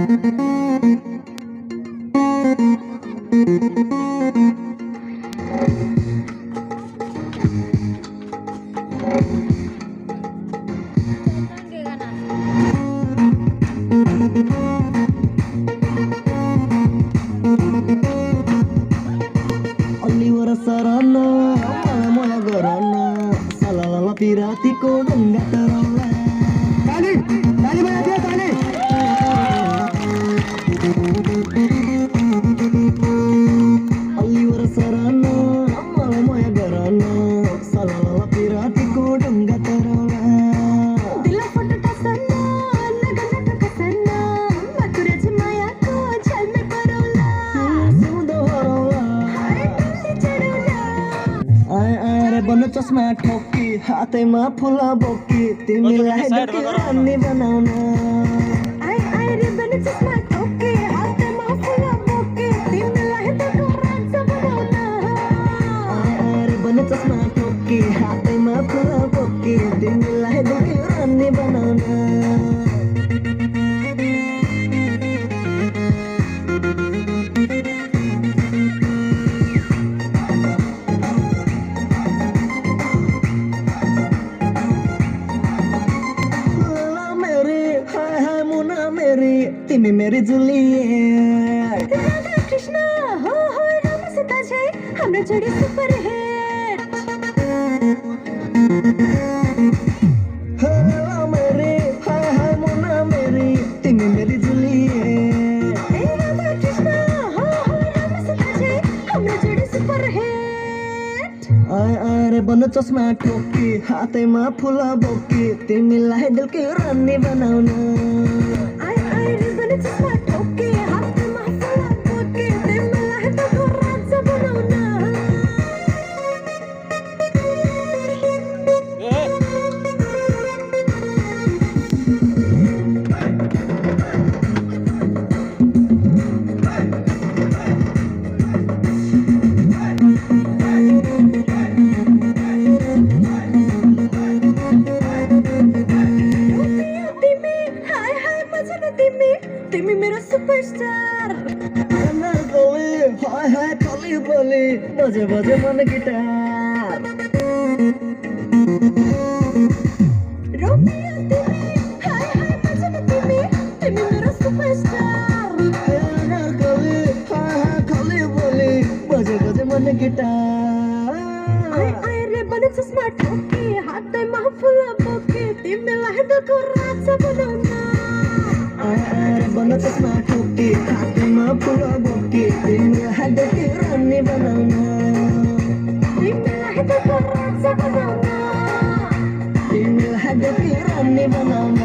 Oliver sarana, malam moya garana, salalala pirati ko dengga teroleh. Tali, tali banyak dia tali. Oliver sarana, malam moya garana, salalala pirati ko dengga teroleh. दिला फटका सन्ना लगन का सन्ना मकुरज माया को छल में करौला Sudah horola. हाय डोली चढ़ौला आय रे बन चश्मा ठोकी हाथे मा फुला बोकी तिमीलाई देखे रानी बनाउन आय रे बन चश्मा ठोके हाथ में फूला बोके तिमीलाई देखो राजा बनाउना आय रे बन चश्मा ठोकी हाथे मा फुला बोकी तिमीलाई देखे रानी बनाउन Lala Mary, hai hai Mona Mary, तिमी मेरी जुलियट राधा कृष्ण हो राम सीता जय हाम्रो जोडी super hit Lala Mary, hai hai Mona Mary, तिमी मेरी जुलियट राधा कृष्ण हो राम सीता जय हाम्रो जोडी सुपर हिट आय रे बन चश्मा ठोकी हाथैमा फुला बोकी तिमीलाई दिलकी रानी बनाउन आय रे बन चश्मा ठोके हातमा फुला बोके तिमीलाई देखो राजा बनाउना तिमी हाय हाय मजा तिमी मेरो superstar Kenal kali, hai hai kali bali, baje baje मन गिटार रोमियो तिमी हाय हाय मजा तिमी मेरो superstar Kenal kali, hai hai kali bali, baje baje मन गिटार आय रे बन चश्मा ठोके हातमा फुला बोके तिमीलाई देखो राजा बनाउना आय रे बन चश्मा ठोकी हाथैमा फुला बोकी तिमीलाई देखे रानी बनाउन तिमीलाई देखो राजा बनाउना तिमीलाई देखे रानी बनाउन